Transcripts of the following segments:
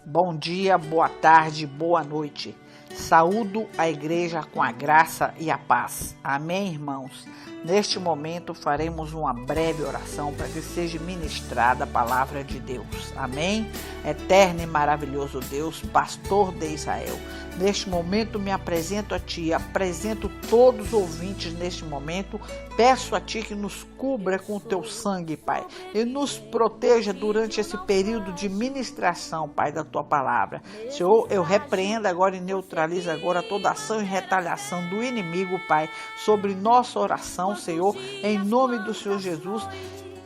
Bom dia, boa tarde, boa noite. Saúdo a igreja com a graça e a paz. Amém, irmãos? Neste momento faremos uma breve oração para que seja ministrada a palavra de Deus. Amém? Eterno e maravilhoso Deus, pastor de Israel. Neste momento me apresento a Ti, apresento todos os ouvintes neste momento. Peço a Ti que nos cubra com o Teu sangue, Pai, e nos proteja durante esse período de ministração, Pai, da Tua palavra. Senhor, eu repreendo agora e neutralizo agora toda ação e retaliação do inimigo, Pai, sobre nossa oração, Senhor, em nome do Senhor Jesus.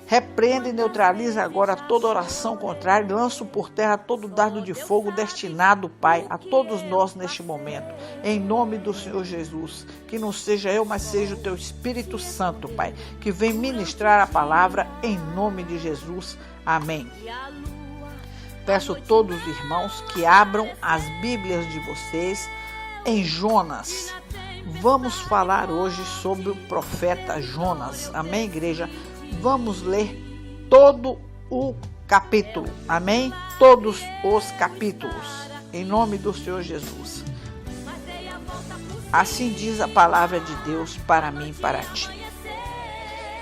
Repreenda e neutraliza agora toda oração contrária, lanço por terra todo dardo de fogo destinado, Pai, a todos nós neste momento, em nome do Senhor Jesus. Que não seja eu, mas seja o Teu Espírito Santo, Pai, que vem ministrar a palavra em nome de Jesus. Amém. Peço a todos os irmãos que abram as Bíblias de vocês em Jonas. Vamos falar hoje sobre o profeta Jonas. Amém, igreja? Vamos ler todo o capítulo. Amém? Todos os capítulos. Em nome do Senhor Jesus. Assim diz a palavra de Deus para mim e para ti.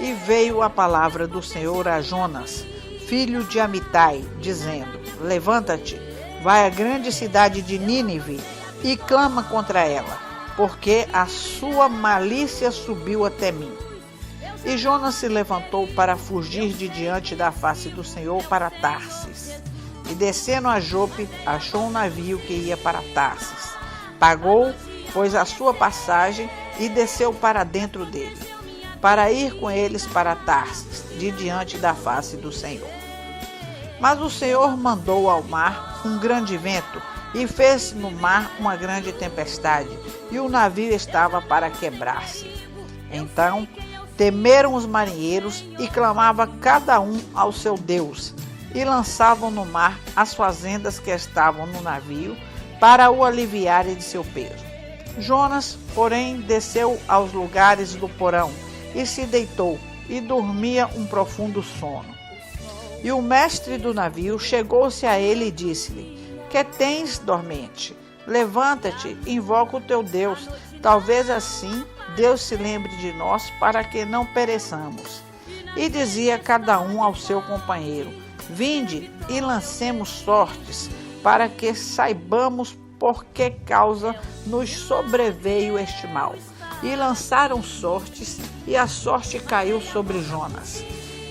E veio a palavra do Senhor a Jonas, filho de Amitai, dizendo: Levanta-te, vai à grande cidade de Nínive e clama contra ela, porque a sua malícia subiu até mim. E Jonas se levantou para fugir de diante da face do Senhor para Tarsis. E descendo a Jope, achou um navio que ia para Tarsis. Pagou, pois, a sua passagem e desceu para dentro dele, para ir com eles para Tarsis, de diante da face do Senhor. Mas o Senhor mandou ao mar um grande vento, e fez no mar uma grande tempestade, e o navio estava para quebrar-se. Então temeram os marinheiros e clamava cada um ao seu Deus, e lançavam no mar as fazendas que estavam no navio, para o aliviarem de seu peso. Jonas, porém, desceu aos lugares do porão, e se deitou, e dormia um profundo sono. E o mestre do navio chegou-se a ele e disse-lhe: Que tens, dormente? Levanta-te, invoca o teu Deus, talvez assim Deus se lembre de nós para que não pereçamos. E dizia cada um ao seu companheiro: Vinde e lancemos sortes, para que saibamos por que causa nos sobreveio este mal. E lançaram sortes, e a sorte caiu sobre Jonas.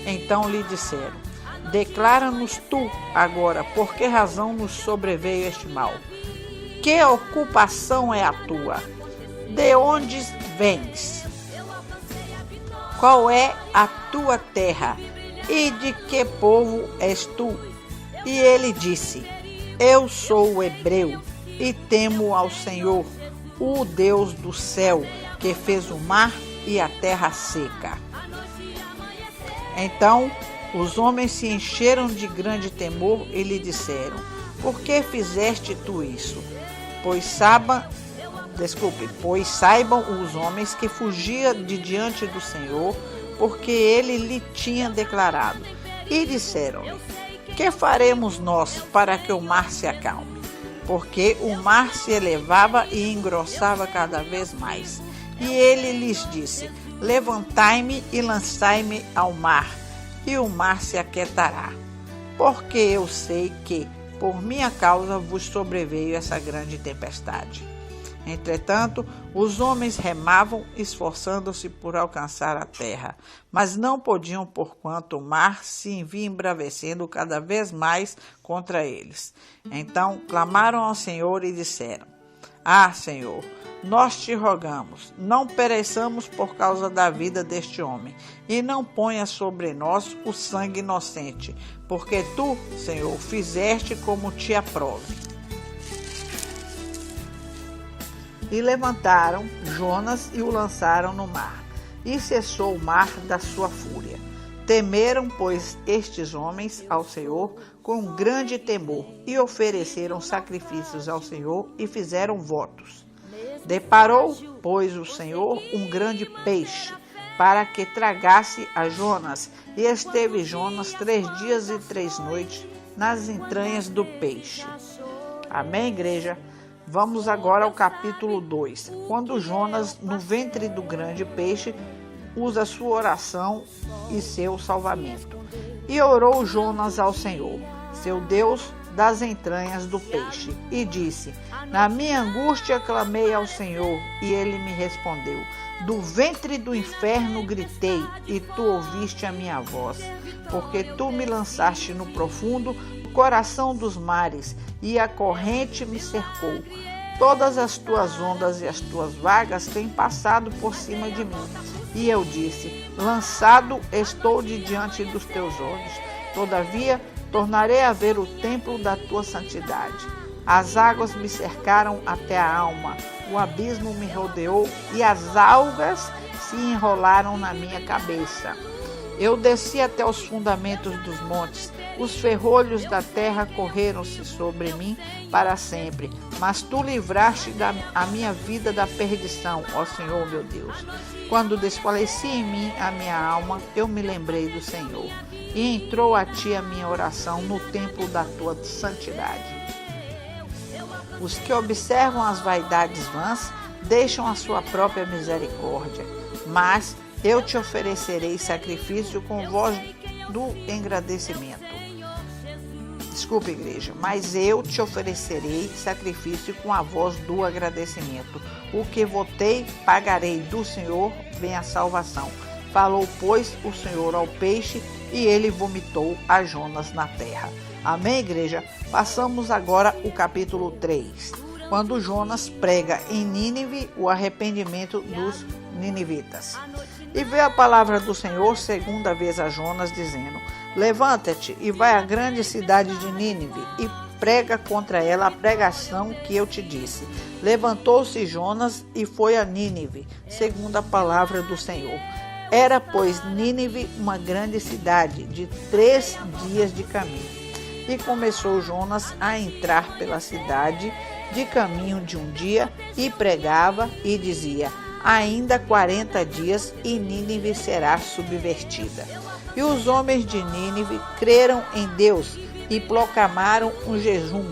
Então lhe disseram: Declara-nos tu agora por que razão nos sobreveio este mal. Que ocupação é a tua? De onde vens? Qual é a tua terra? E de que povo és tu? E ele disse: Eu sou hebreu e temo ao Senhor, o Deus do céu, que fez o mar e a terra seca. Então os homens se encheram de grande temor e lhe disseram: Por que fizeste tu isso? Pois saibam os homens que fugia de diante do Senhor, porque ele lhe tinha declarado. E disseram-lhe: Que faremos nós para que o mar se acalme? Porque o mar se elevava e engrossava cada vez mais. E ele lhes disse: Levantai-me e lançai-me ao mar, e o mar se aquietará. Porque eu sei que, por minha causa, vos sobreveio essa grande tempestade. Entretanto, os homens remavam, esforçando-se por alcançar a terra, mas não podiam, porquanto o mar se vinha embravecendo cada vez mais contra eles. Então clamaram ao Senhor e disseram: Ah, Senhor, nós te rogamos, não pereçamos por causa da vida deste homem, e não ponha sobre nós o sangue inocente, porque tu, Senhor, fizeste como te aprove. E levantaram Jonas e o lançaram no mar, e cessou o mar da sua fúria. Temeram, pois, estes homens ao Senhor com grande temor, e ofereceram sacrifícios ao Senhor e fizeram votos. Deparou, pois, o Senhor um grande peixe, para que tragasse a Jonas, e esteve Jonas 3 dias e 3 noites nas entranhas do peixe. Amém, igreja? Vamos agora ao capítulo 2. Quando Jonas, no ventre do grande peixe, usa sua oração e seu salvamento. E orou Jonas ao Senhor, seu Deus, das entranhas do peixe, e disse: na minha angústia clamei ao Senhor, e ele me respondeu. Do ventre do inferno gritei, e tu ouviste a minha voz, porque tu me lançaste no profundo, no coração dos mares, e a corrente me cercou. Todas as tuas ondas e as tuas vagas têm passado por cima de mim. E eu disse: lançado estou de diante dos teus olhos. Todavia, tornarei a ver o templo da tua santidade. As águas me cercaram até a alma, o abismo me rodeou e as algas se enrolaram na minha cabeça. Eu desci até os fundamentos dos montes, os ferrolhos da terra correram-se sobre mim para sempre. Mas tu livraste a minha vida da perdição, ó Senhor meu Deus. Quando desfaleci em mim a minha alma, eu me lembrei do Senhor. E entrou a ti a minha oração no templo da tua santidade. Os que observam as vaidades vãs deixam a sua própria misericórdia, mas eu te oferecerei sacrifício com voz do engrandecimento. Desculpe, igreja, mas eu te oferecerei sacrifício com a voz do agradecimento. O que votei, pagarei, do Senhor vem a salvação. Falou, pois, o Senhor ao peixe, e ele vomitou a Jonas na terra. Amém, igreja? Passamos agora o capítulo 3, quando Jonas prega em Nínive o arrependimento dos ninivitas. E veio a palavra do Senhor segunda vez a Jonas, dizendo: levanta-te e vai à grande cidade de Nínive e prega contra ela a pregação que eu te disse. Levantou-se Jonas e foi a Nínive, segundo a palavra do Senhor. Era, pois, Nínive uma grande cidade, de 3 dias de caminho. E começou Jonas a entrar pela cidade de caminho de um dia, e pregava e dizia: ainda 40 dias e Nínive será subvertida. E os homens de Nínive creram em Deus e proclamaram um jejum,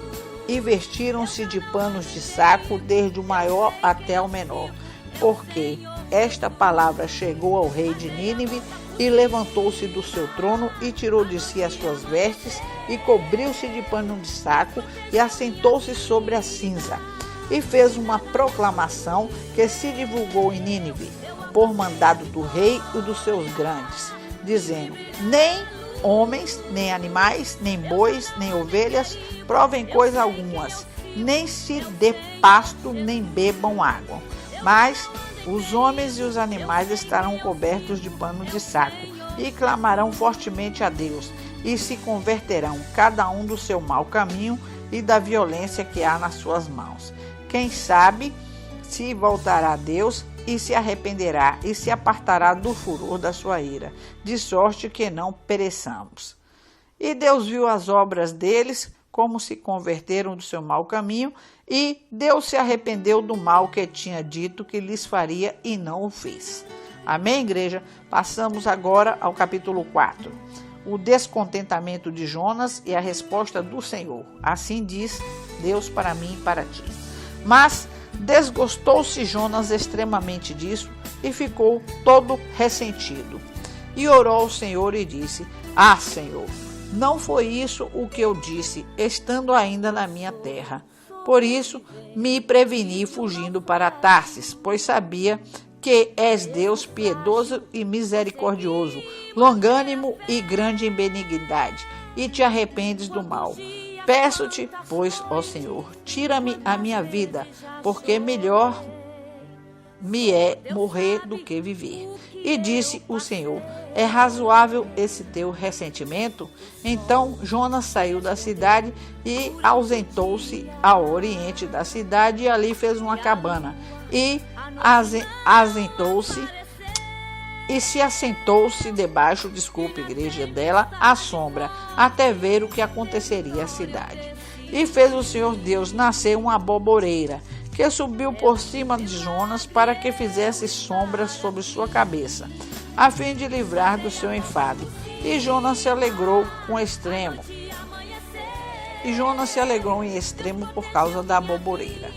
e vestiram-se de panos de saco, desde o maior até o menor, porque esta palavra chegou ao rei de Nínive, e levantou-se do seu trono e tirou de si as suas vestes e cobriu-se de pano de saco e assentou-se sobre a cinza. E fez uma proclamação que se divulgou em Nínive, por mandado do rei e dos seus grandes, dizendo: nem homens, nem animais, nem bois, nem ovelhas provem coisa algumas, nem se dê pasto, nem bebam água. Mas os homens e os animais estarão cobertos de pano de saco, e clamarão fortemente a Deus, e se converterão cada um do seu mau caminho e da violência que há nas suas mãos. Quem sabe se voltará a Deus e se arrependerá e se apartará do furor da sua ira, de sorte que não pereçamos. E Deus viu as obras deles, como se converteram do seu mau caminho, e Deus se arrependeu do mal que tinha dito que lhes faria e não o fez. Amém, igreja? Passamos agora ao capítulo 4. O descontentamento de Jonas e a resposta do Senhor. Assim diz Deus para mim e para ti. Mas desgostou-se Jonas extremamente disso e ficou todo ressentido. E orou ao Senhor e disse: ah, Senhor, não foi isso o que eu disse, estando ainda na minha terra. Por isso me preveni fugindo para Tarsis, pois sabia que és Deus piedoso e misericordioso, longânimo e grande em benignidade, e te arrependes do mal. Peço-te, pois, ó Senhor, tira-me a minha vida, porque melhor me é morrer do que viver. E disse o Senhor: é razoável esse teu ressentimento? Então Jonas saiu da cidade e ausentou-se ao oriente da cidade, e ali fez uma cabana, e assentou-se debaixo, igreja dela, à sombra, até ver o que aconteceria à cidade. E fez o Senhor Deus nascer uma aboboreira, que subiu por cima de Jonas para que fizesse sombra sobre sua cabeça, a fim de livrar do seu enfado. E Jonas se alegrou com extremo. e Jonas se alegrou em extremo por causa da aboboreira.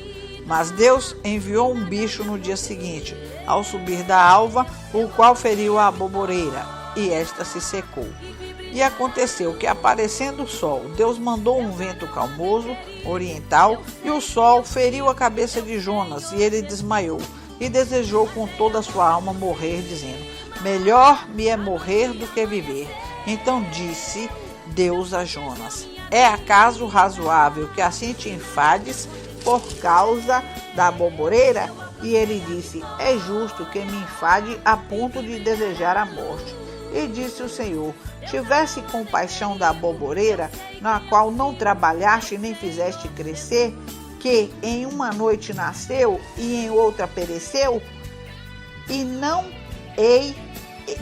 Mas Deus enviou um bicho no dia seguinte, ao subir da alva, o qual feriu a aboboreira, e esta se secou. E aconteceu que, aparecendo o sol, Deus mandou um vento calmoso, oriental, e o sol feriu a cabeça de Jonas, e ele desmaiou, e desejou com toda a sua alma morrer, dizendo: melhor me é morrer do que viver. Então disse Deus a Jonas: é acaso razoável que assim te enfades por causa da aboboreira? E ele disse: é justo que me enfade a ponto de desejar a morte. E disse o Senhor: tivesse compaixão da aboboreira, na qual não trabalhaste nem fizeste crescer, que em uma noite nasceu e em outra pereceu, e não hei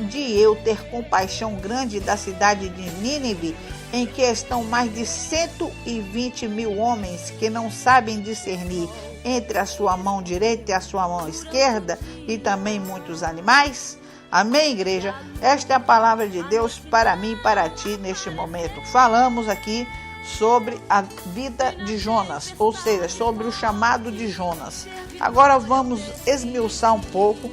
de eu ter compaixão grande da cidade de Nínive, em que estão mais de 120 mil homens que não sabem discernir entre a sua mão direita e a sua mão esquerda, e também muitos animais? Amém, igreja? Esta é a palavra de Deus para mim e para ti neste momento. Falamos aqui sobre a vida de Jonas, ou seja, sobre o chamado de Jonas. Agora vamos esmiuçar um pouco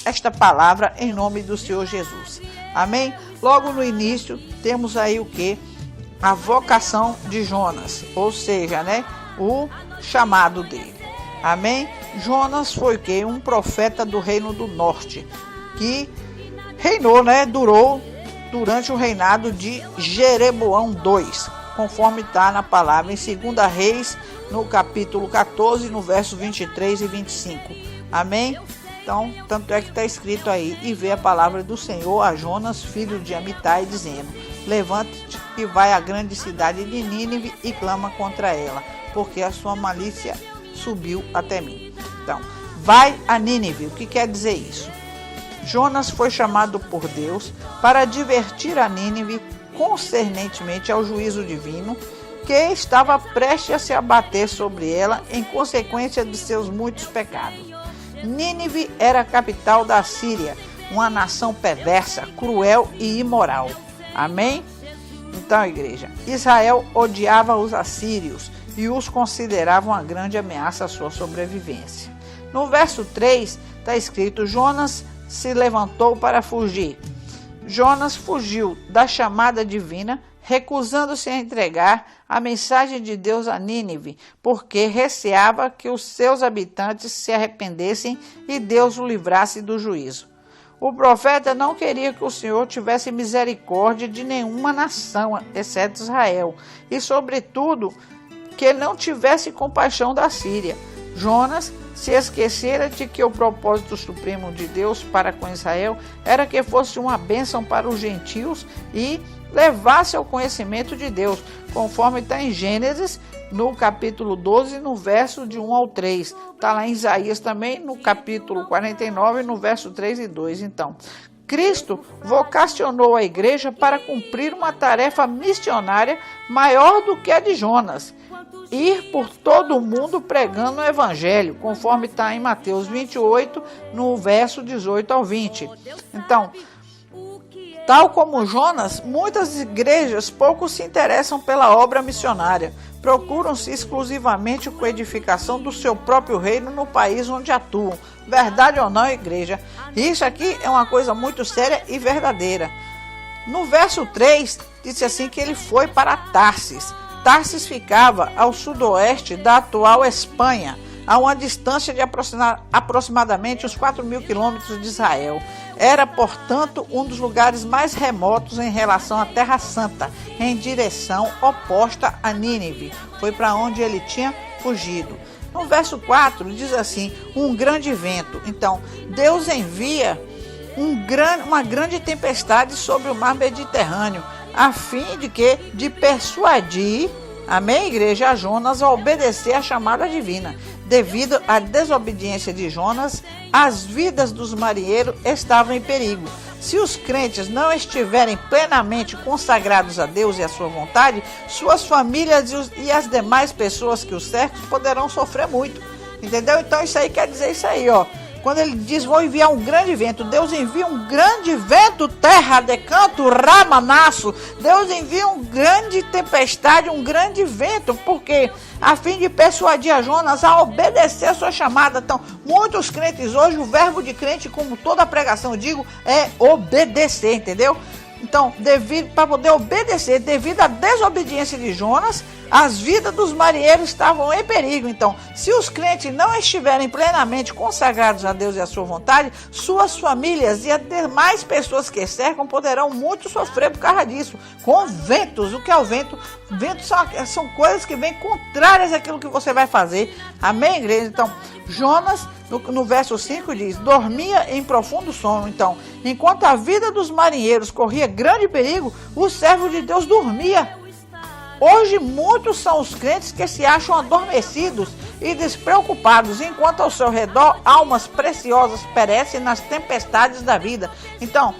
esta palavra em nome do Senhor Jesus. Amém? Logo no início temos aí o que? A vocação de Jonas, ou seja, o chamado dele. Amém? Jonas foi o quê? Um profeta do reino do norte, que reinou, durou durante o reinado de Jeroboão II, conforme está na palavra em 2 Reis, no capítulo 14, no verso 23 e 25. Amém? Então, tanto é que está escrito aí: e vê a palavra do Senhor a Jonas, filho de Amitai, dizendo: levanta-te e vai à grande cidade de Nínive e clama contra ela, porque a sua malícia subiu até mim. Então, vai a Nínive. O que quer dizer isso? Jonas foi chamado por Deus para advertir a Nínive concernentemente ao juízo divino que estava prestes a se abater sobre ela em consequência de seus muitos pecados. Nínive era a capital da Síria, uma nação perversa, cruel e imoral. Amém? Então, igreja, Israel odiava os assírios e os considerava uma grande ameaça à sua sobrevivência. No verso 3 está escrito: Jonas se levantou para fugir. Jonas fugiu da chamada divina, recusando-se a entregar a mensagem de Deus a Nínive, porque receava que os seus habitantes se arrependessem e Deus o livrasse do juízo. O profeta não queria que o Senhor tivesse misericórdia de nenhuma nação, exceto Israel, e, sobretudo, que não tivesse compaixão da Síria. Jonas se esquecera de que o propósito supremo de Deus para com Israel era que fosse uma bênção para os gentios e levasse ao conhecimento de Deus, conforme está em Gênesis, no capítulo 12, no verso de 1 ao 3. Está lá em Isaías também, no capítulo 49, no verso 3 e 2. Então, Cristo vocacionou a igreja para cumprir uma tarefa missionária maior do que a de Jonas: ir por todo o mundo pregando o evangelho, conforme está em Mateus 28, no verso 18 ao 20. Então, tal como Jonas, muitas igrejas pouco se interessam pela obra missionária, procuram-se exclusivamente com a edificação do seu próprio reino no país onde atuam. Verdade ou não, igreja? Isso aqui é uma coisa muito séria e verdadeira. No verso 3, disse assim que ele foi para Tarsis. Tarsis ficava ao sudoeste da atual Espanha, a uma distância de aproximadamente uns 4.000 quilômetros de Israel. Era, portanto, um dos lugares mais remotos em relação à Terra Santa, em direção oposta a Nínive. Foi para onde ele tinha fugido. No verso 4 diz assim: um grande vento. Então, Deus envia uma grande tempestade sobre o mar Mediterrâneo, a fim de que? De persuadir, amém, igreja, a Jonas a obedecer à chamada divina. Devido à desobediência de Jonas, as vidas dos marinheiros estavam em perigo. Se os crentes não estiverem plenamente consagrados a Deus e à sua vontade, suas famílias e as demais pessoas que os cercam poderão sofrer muito. Entendeu? Então isso aí quer dizer isso aí, ó. quando ele diz, vou enviar um grande vento, Deus envia um grande vento, terra de canto, ramanaço. Deus envia uma grande tempestade, um grande vento, porque a fim de persuadir a Jonas a obedecer a sua chamada. Então, muitos crentes hoje, o verbo de crente, como toda pregação eu digo, é obedecer, entendeu? Então, para poder obedecer, devido à desobediência de Jonas, as vidas dos marinheiros estavam em perigo. Então, se os crentes não estiverem plenamente consagrados a Deus e a sua vontade, suas famílias e as demais pessoas que cercam poderão muito sofrer por causa disso. Com ventos. O que é o vento? Ventos são coisas que vêm contrárias àquilo que você vai fazer. Amém, igreja? Então, Jonas, no verso 5 diz, dormia em profundo sono. Então, enquanto a vida dos marinheiros corria grande perigo, o servo de Deus dormia. Hoje, muitos são os crentes que se acham adormecidos e despreocupados, enquanto ao seu redor almas preciosas perecem nas tempestades da vida. Então,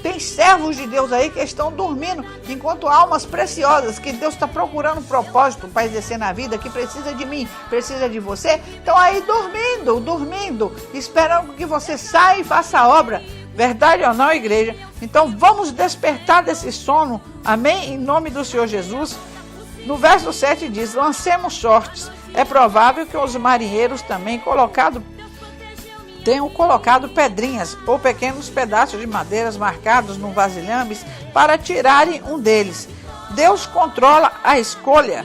tem servos de Deus aí que estão dormindo, enquanto almas preciosas, que Deus está procurando um propósito para exercer na vida, que precisa de mim, precisa de você, estão aí dormindo, esperando que você saia e faça a obra. Verdade ou não, igreja? Então vamos despertar desse sono, amém? Em nome do Senhor Jesus. No verso 7 diz, lancemos sortes. É provável que os marinheiros também tenham colocado pedrinhas ou pequenos pedaços de madeiras marcados no vasilhames para tirarem um deles. Deus controla a escolha,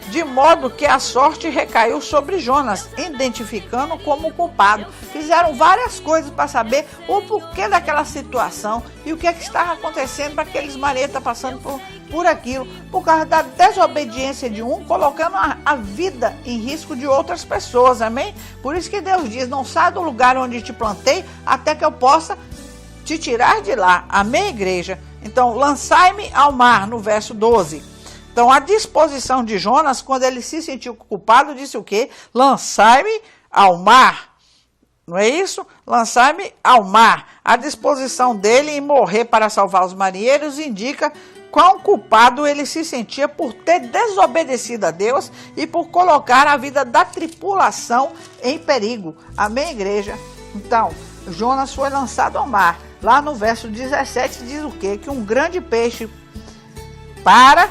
de modo que a sorte recaiu sobre Jonas, identificando como culpado. Fizeram várias coisas para saber o porquê daquela situação e o que estava acontecendo para aqueles marinheiros estar passando por aquilo, por causa da desobediência de um, colocando a vida em risco de outras pessoas, amém? Por isso que Deus diz, não sai do lugar onde te plantei, até que eu possa te tirar de lá, amém, igreja? Então, lançai-me ao mar, no verso 12. Então, a disposição de Jonas, quando ele se sentiu culpado, disse o quê? Lançai-me ao mar. Não é isso? Lançai-me ao mar. A disposição dele em morrer para salvar os marinheiros indica quão culpado ele se sentia por ter desobedecido a Deus e por colocar a vida da tripulação em perigo. Amém, igreja? Então, Jonas foi lançado ao mar. Lá no verso 17 diz o quê? Que um grande peixe para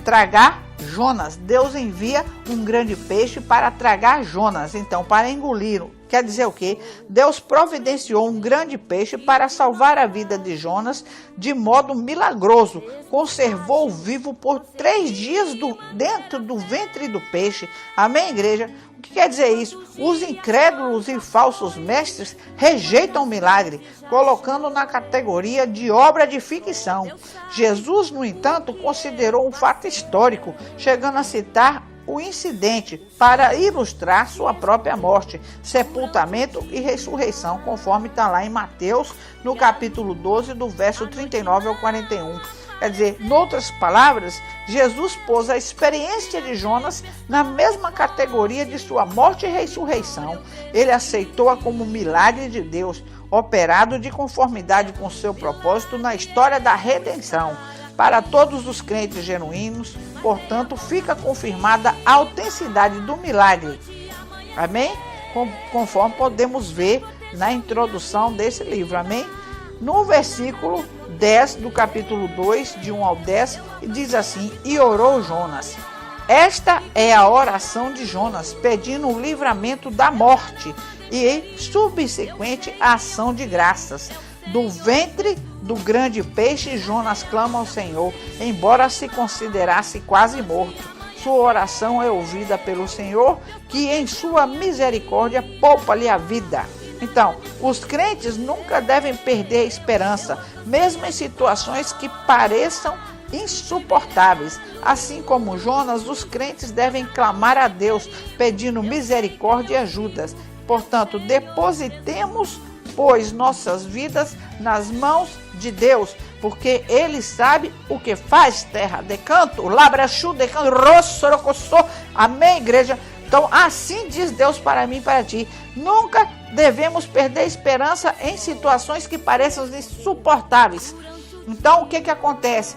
tragar Jonas. Deus envia um grande peixe para tragar Jonas. Então, para engoli-lo. Quer dizer o quê? Deus providenciou um grande peixe para salvar a vida de Jonas de modo milagroso. Conservou-o vivo por 3 dias dentro do ventre do peixe. Amém, igreja? O que quer dizer isso? Os incrédulos e falsos mestres rejeitam o milagre, colocando na categoria de obra de ficção. Jesus, no entanto, considerou um fato histórico, chegando a citar o incidente para ilustrar sua própria morte, sepultamento e ressurreição, conforme está lá em Mateus, no capítulo 12, do verso 39 ao 41. Quer dizer, em outras palavras, Jesus pôs a experiência de Jonas na mesma categoria de sua morte e ressurreição. Ele aceitou-a como milagre de Deus, operado de conformidade com seu propósito na história da redenção. Para todos os crentes genuínos, portanto, fica confirmada a autenticidade do milagre. Amém? Conforme podemos ver na introdução desse livro. Amém? No versículo 10 do capítulo 2, de 1 ao 10, diz assim, e orou Jonas. Esta é a oração de Jonas, pedindo o livramento da morte e subsequente ação de graças. Do ventre do grande peixe, Jonas clama ao Senhor, embora se considerasse quase morto. Sua oração é ouvida pelo Senhor, que em sua misericórdia poupa-lhe a vida. Então, os crentes nunca devem perder a esperança, mesmo em situações que pareçam insuportáveis. Assim como Jonas, os crentes devem clamar a Deus, pedindo misericórdia e ajudas. Portanto, depositemos, pois, nossas vidas nas mãos de Deus, porque Ele sabe o que faz. Terra de canto, labrachu de canto, rossorocossô. Amém, igreja? Então, assim diz Deus para mim e para ti. Nunca devemos perder esperança em situações que pareçam insuportáveis. Então, o que acontece?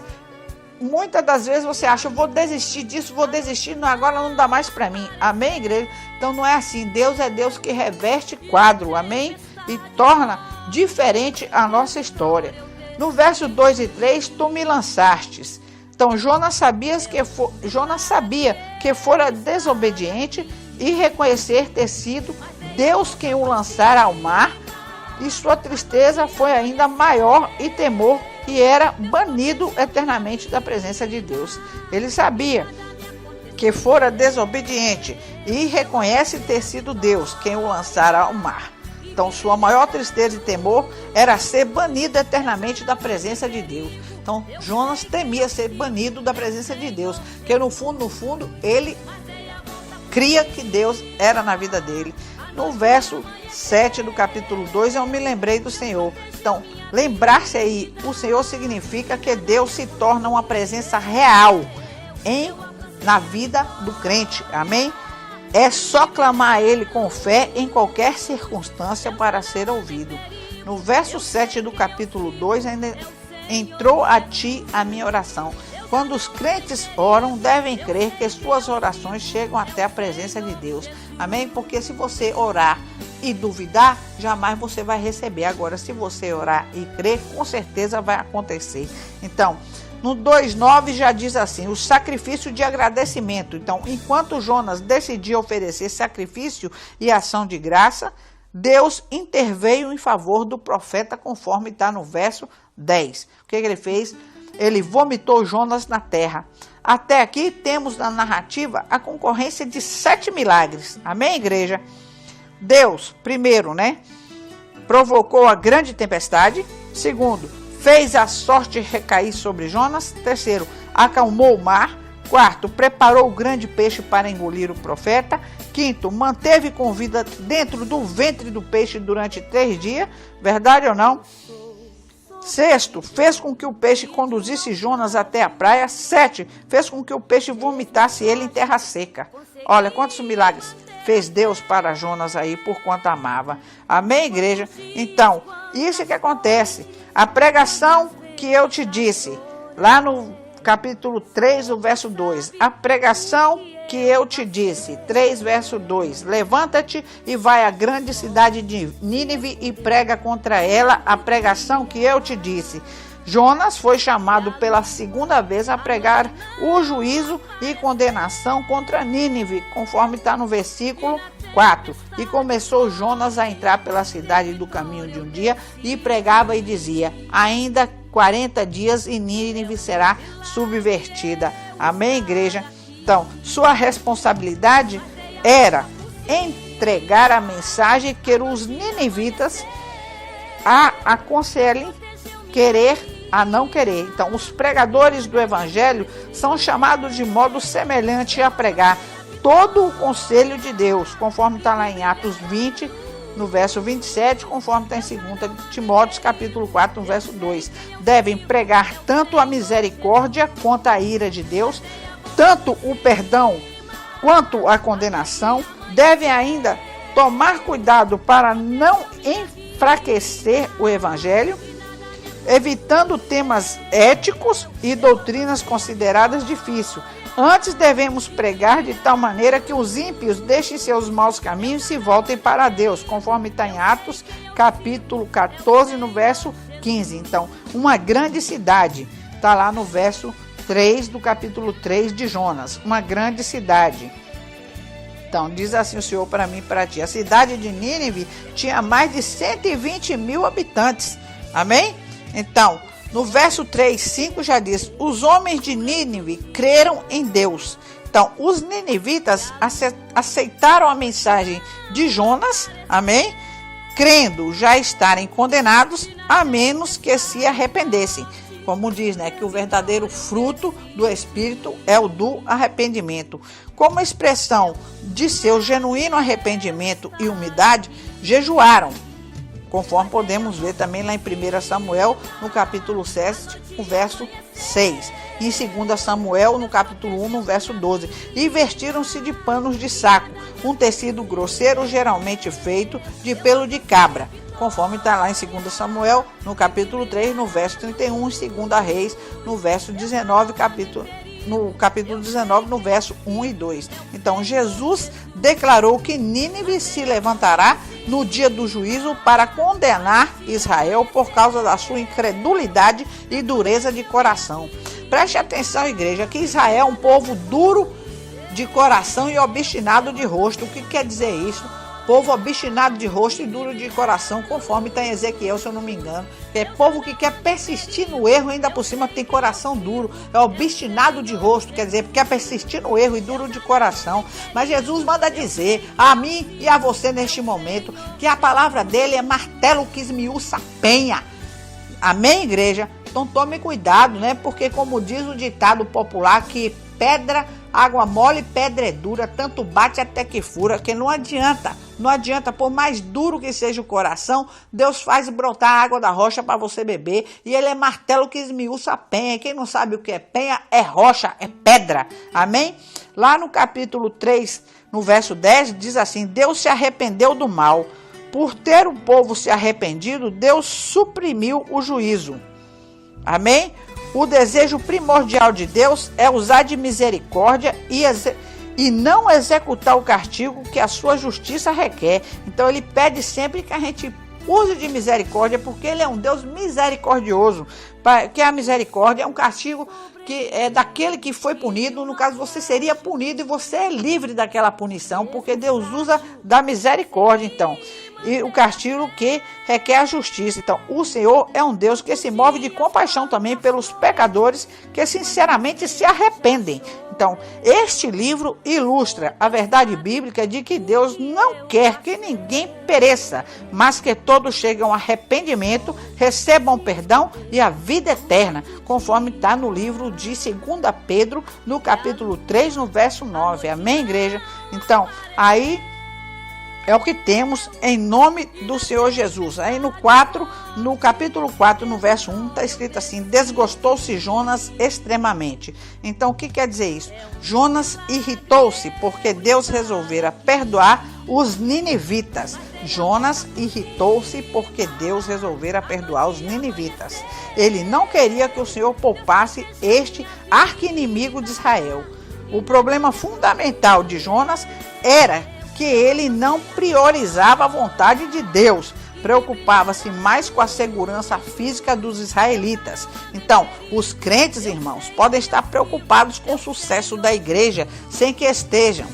muitas das vezes você acha, eu vou desistir disso, vou desistir, não, agora não dá mais para mim. Amém, igreja? Então não é assim. Deus é Deus que reverte quadro, amém? E torna diferente a nossa história. No verso 2 e 3, tu me lançastes. Então Jonas sabia que fora desobediente e reconhecer ter sido Deus quem o lançara ao mar, e sua tristeza foi ainda maior e temor, e era banido eternamente da presença de Deus. Ele sabia que fora desobediente e reconhece ter sido Deus quem o lançara ao mar. Então sua maior tristeza e temor era ser banido eternamente da presença de Deus. Então Jonas temia ser banido da presença de Deus, porque no fundo, ele cria que Deus era na vida dele. No verso 7 do capítulo 2, eu me lembrei do Senhor. Então, lembrar-se aí, o Senhor significa que Deus se torna uma presença real na vida do crente. Amém? É só clamar a Ele com fé em qualquer circunstância para ser ouvido. No verso 7 do capítulo 2, ainda entrou a ti a minha oração. Quando os crentes oram, devem crer que suas orações chegam até a presença de Deus. Amém? Porque se você orar e duvidar, jamais você vai receber. Agora, se você orar e crer, com certeza vai acontecer. Então, no 2:9 já diz assim, o sacrifício de agradecimento. Então, enquanto Jonas decidiu oferecer sacrifício e ação de graça, Deus interveio em favor do profeta, conforme está no verso 10. O que ele fez? Ele vomitou Jonas na terra. Até aqui temos na narrativa a concorrência de 7 milagres. Amém, igreja? Deus, primeiro, provocou a grande tempestade. Segundo, fez a sorte recair sobre Jonas. Terceiro, acalmou o mar. Quarto, preparou o grande peixe para engolir o profeta. Quinto, manteve com vida dentro do ventre do peixe durante 3 dias. Verdade ou não? Sexto, fez com que o peixe conduzisse Jonas até a praia. 7, fez com que o peixe vomitasse ele em terra seca. Olha quantos milagres fez Deus para Jonas aí, por quanto amava. Amém, igreja? Então, isso é que acontece. A pregação que eu te disse, lá no capítulo 3, o verso 2. A pregação que eu te disse, 3, verso 2. Levanta-te e vai à grande cidade de Nínive e prega contra ela a pregação que eu te disse. Jonas foi chamado pela segunda vez a pregar o juízo e condenação contra Nínive, conforme está no versículo 4. E começou Jonas a entrar pela cidade do caminho de um dia e pregava e dizia, ainda 40 dias e Nínive será subvertida. Amém, igreja? Então, sua responsabilidade era entregar a mensagem que os ninivitas aconselhem querer a não querer. Então, os pregadores do evangelho são chamados de modo semelhante a pregar todo o conselho de Deus, conforme está lá em Atos 20, no verso 27, conforme está em 2 Timóteo, capítulo 4, no verso 2. Devem pregar tanto a misericórdia quanto a ira de Deus, tanto o perdão quanto a condenação. Devem ainda tomar cuidado para não enfraquecer o evangelho, evitando temas éticos e doutrinas consideradas difíceis. Antes devemos pregar de tal maneira que os ímpios deixem seus maus caminhos e se voltem para Deus, conforme está em Atos, capítulo 14, no verso 15. Então, uma grande cidade, está lá no verso 3 do capítulo 3 de Jonas, uma grande cidade. Então, diz assim o Senhor para mim e para ti, a cidade de Nínive tinha mais de 120 mil habitantes. Amém? Então, no verso 3, 5 já diz, os homens de Nínive creram em Deus. Então, os ninivitas aceitaram a mensagem de Jonas, amém? Crendo já estarem condenados, a menos que se arrependessem. Como diz, que o verdadeiro fruto do Espírito é o do arrependimento. Como expressão de seu genuíno arrependimento e humildade, jejuaram, conforme podemos ver também lá em 1 Samuel, no capítulo 7, no verso 6. Em 2 Samuel, no capítulo 1, no verso 12. E vestiram-se de panos de saco, um tecido grosseiro geralmente feito de pelo de cabra. conforme está lá em 2 Samuel, no capítulo 3, no verso 31, em 2 Reis, no verso 19, no capítulo 19, no verso 1 e 2. Então, Jesus declarou que Nínive se levantará no dia do juízo para condenar Israel por causa da sua incredulidade e dureza de coração. Preste atenção, igreja, que Israel é um povo duro de coração e obstinado de rosto. O que quer dizer isso? Povo obstinado de rosto e duro de coração, conforme está em Ezequiel, se eu não me engano. É povo que quer persistir no erro, ainda por cima tem coração duro. É obstinado de rosto, quer dizer, quer persistir no erro e duro de coração. Mas Jesus manda dizer a mim e a você neste momento que a palavra dele é martelo que esmiuça a penha. Amém, igreja? Então tome cuidado, né? Porque como diz o ditado popular que água mole, pedra é dura, tanto bate até que fura, que não adianta, por mais duro que seja o coração, Deus faz brotar a água da rocha para você beber, e ele é martelo que esmiuça a penha. Quem não sabe o que é penha, é rocha, é pedra, amém? Lá no capítulo 3, no verso 10, diz assim: Deus se arrependeu do mal, por ter o povo se arrependido, Deus suprimiu o juízo, amém? O desejo primordial de Deus é usar de misericórdia e não executar o castigo que a sua justiça requer. Então ele pede sempre que a gente use de misericórdia, porque ele é um Deus misericordioso. Que a misericórdia é um castigo que é daquele que foi punido. No caso, você seria punido e você é livre daquela punição, porque Deus usa da misericórdia. Então, e o castigo que requer a justiça. Então, o Senhor é um Deus que se move de compaixão também pelos pecadores que sinceramente se arrependem. Então, este livro ilustra a verdade bíblica de que Deus não quer que ninguém pereça, mas que todos cheguem ao arrependimento, recebam perdão e a vida eterna, conforme está no livro de 2 Pedro, no capítulo 3, no verso 9. Amém, igreja? Então, aí é o que temos em nome do Senhor Jesus. Aí no capítulo 4, no verso 1, está escrito assim: desgostou-se Jonas extremamente. Então, o que quer dizer isso? Jonas irritou-se porque Deus resolvera perdoar os ninivitas. Jonas irritou-se porque Deus resolvera perdoar os ninivitas. Ele não queria que o Senhor poupasse este arqui-inimigo de Israel. O problema fundamental de Jonas era que ele não priorizava a vontade de Deus, preocupava-se mais com a segurança física dos israelitas. Então, os crentes, irmãos, podem estar preocupados com o sucesso da igreja sem que estejam,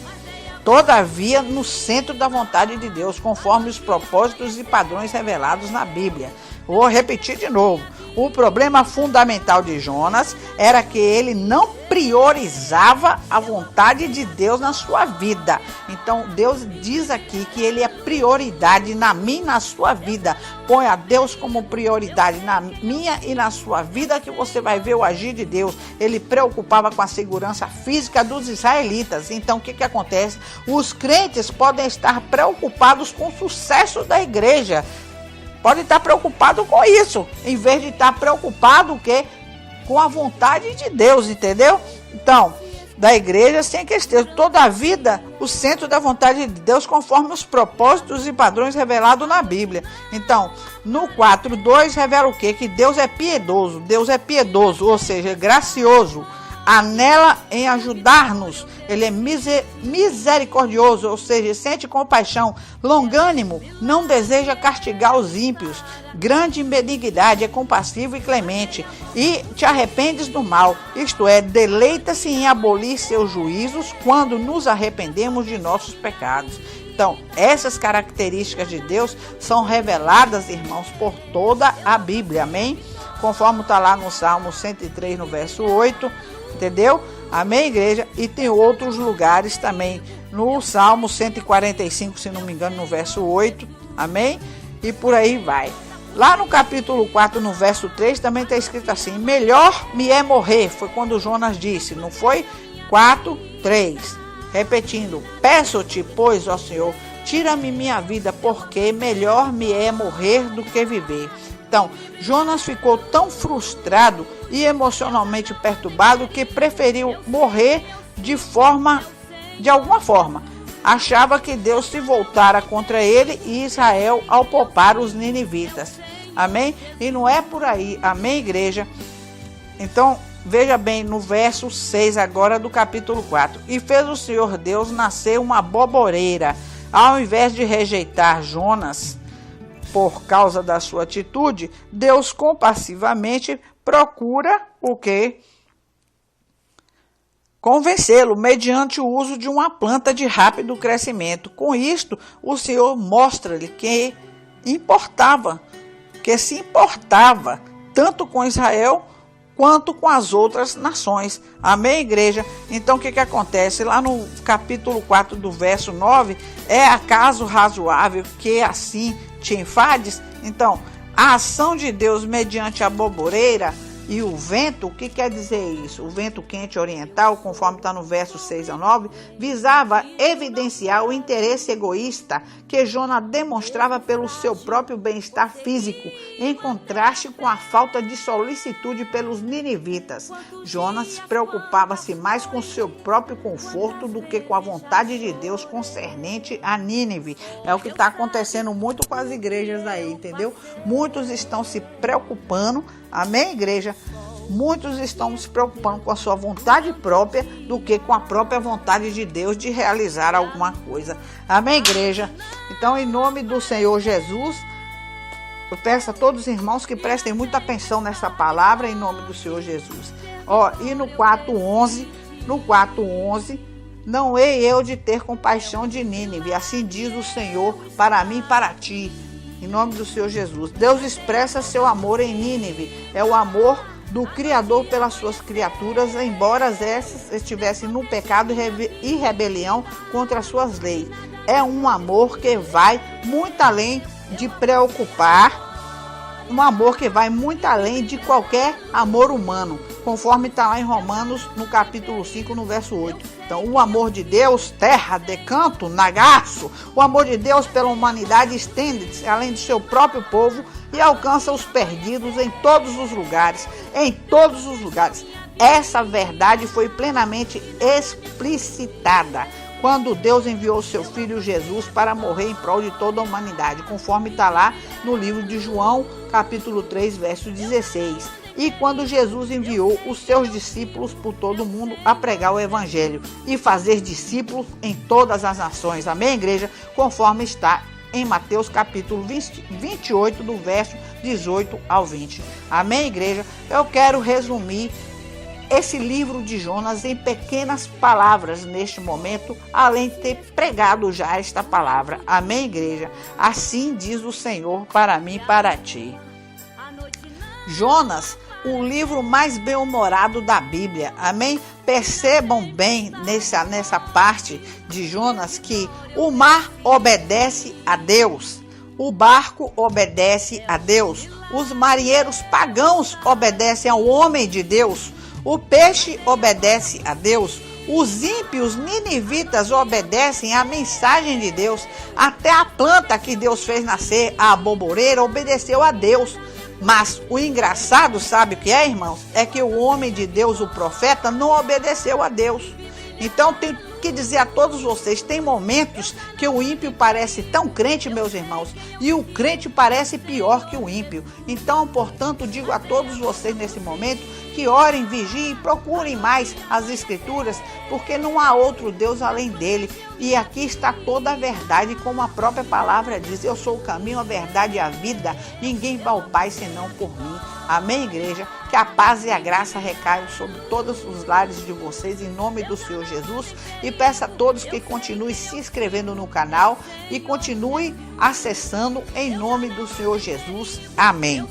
todavia, no centro da vontade de Deus, conforme os propósitos e padrões revelados na Bíblia. Vou repetir de novo. O problema fundamental de Jonas era que ele não priorizava a vontade de Deus na sua vida. Então, Deus diz aqui que ele é prioridade na minha e na sua vida. Põe a Deus como prioridade na minha e na sua vida, que você vai ver o agir de Deus. Ele preocupava com a segurança física dos israelitas. Então, o que acontece? Os crentes podem estar preocupados com o sucesso da igreja. Pode estar preocupado com isso, em vez de estar preocupado com a vontade de Deus, entendeu? Então, da igreja sem que esteja toda a vida o centro da vontade de Deus, conforme os propósitos e padrões revelados na Bíblia. Então, no 4:2 revela o quê? Que Deus é piedoso, ou seja, gracioso, anela em ajudar-nos. Ele é misericordioso, ou seja, sente compaixão, longânimo, não deseja castigar os ímpios, grande em benignidade, é compassivo e clemente, e te arrependes do mal, isto é, deleita-se em abolir seus juízos quando nos arrependemos de nossos pecados. Então, essas características de Deus são reveladas, irmãos, por toda a Bíblia, amém? Conforme está lá no Salmo 103, no verso 8, entendeu? Amém, igreja? E tem outros lugares também, no Salmo 145, se não me engano, no verso 8, amém? E por aí vai. Lá no capítulo 4, no verso 3, também está escrito assim: melhor me é morrer, foi quando Jonas disse, não foi? 4:3, repetindo: peço-te, pois, ó Senhor, tira-me minha vida, porque melhor me é morrer do que viver. Então, Jonas ficou tão frustrado e emocionalmente perturbado que preferiu morrer de alguma forma. achava que Deus se voltara contra ele e Israel ao poupar os ninivitas. Amém? E não é por aí. Amém, igreja? Então, veja bem no verso 6 agora do capítulo 4. E fez o Senhor Deus nascer uma boboreira. Ao invés de rejeitar Jonas por causa da sua atitude, Deus compassivamente procura o quê? Convencê-lo mediante o uso de uma planta de rápido crescimento. Com isto, o Senhor mostra-lhe que se importava tanto com Israel quanto com as outras nações. Amém, igreja? Então, o que acontece? Lá no capítulo 4 do verso 9, é acaso razoável que assim te enfades? Então, a ação de Deus mediante a boboreira e o vento, o que quer dizer isso? O vento quente oriental, conforme está no verso 6 a 9, visava evidenciar o interesse egoísta que Jonas demonstrava pelo seu próprio bem-estar físico, em contraste com a falta de solicitude pelos ninivitas. Jonas preocupava-se mais com seu próprio conforto do que com a vontade de Deus concernente a Nínive. É o que está acontecendo muito com as igrejas aí, entendeu? Muitos estão se preocupando. Amém, igreja? Muitos estão se preocupando com a sua vontade própria do que com a própria vontade de Deus de realizar alguma coisa. Amém, igreja? Então, em nome do Senhor Jesus, eu peço a todos os irmãos que prestem muita atenção nessa palavra, em nome do Senhor Jesus. E no 4:11, não hei eu de ter compaixão de Nínive, assim diz o Senhor para mim e para ti. Em nome do Senhor Jesus. Deus expressa seu amor em Nínive. É o amor do Criador pelas suas criaturas, embora essas estivessem no pecado e rebelião contra as suas leis. É um amor que vai muito além de preocupar, um amor que vai muito além de qualquer amor humano, conforme está lá em Romanos, no capítulo 5, no verso 8. Então, o amor de Deus, terra, decanto, nagaço, o amor de Deus pela humanidade estende-se além do seu próprio povo e alcança os perdidos em todos os lugares, Essa verdade foi plenamente explicitada quando Deus enviou seu Filho Jesus para morrer em prol de toda a humanidade, conforme está lá no livro de João, capítulo 3, verso 16. E quando Jesus enviou os seus discípulos por todo o mundo a pregar o Evangelho e fazer discípulos em todas as nações. Amém, igreja? Conforme está em Mateus capítulo 28, do verso 18 ao 20. Amém, igreja? Eu quero resumir esse livro de Jonas em pequenas palavras neste momento, além de ter pregado já esta palavra. Amém, igreja? Assim diz o Senhor para mim e para ti. Jonas, o livro mais bem-humorado da Bíblia. Amém? Percebam bem nessa parte de Jonas que o mar obedece a Deus, o barco obedece a Deus, os marinheiros pagãos obedecem ao homem de Deus, o peixe obedece a Deus, os ímpios ninivitas obedecem à mensagem de Deus, até a planta que Deus fez nascer, a boboreira, obedeceu a Deus. Mas o engraçado, sabe o que é, irmãos? É que o homem de Deus, o profeta, não obedeceu a Deus. Então, tem que dizer a todos vocês, tem momentos que o ímpio parece tão crente, meus irmãos, e o crente parece pior que o ímpio. Então, portanto, digo a todos vocês nesse momento que orem, vigiem, procurem mais as Escrituras, porque não há outro Deus além dele. E aqui está toda a verdade, como a própria palavra diz: eu sou o caminho, a verdade e a vida, ninguém vai ao Pai senão por mim. Amém, igreja? Que a paz e a graça recaiam sobre todos os lares de vocês, em nome do Senhor Jesus. E peço a todos que continuem se inscrevendo no canal e continuem acessando em nome do Senhor Jesus. Amém.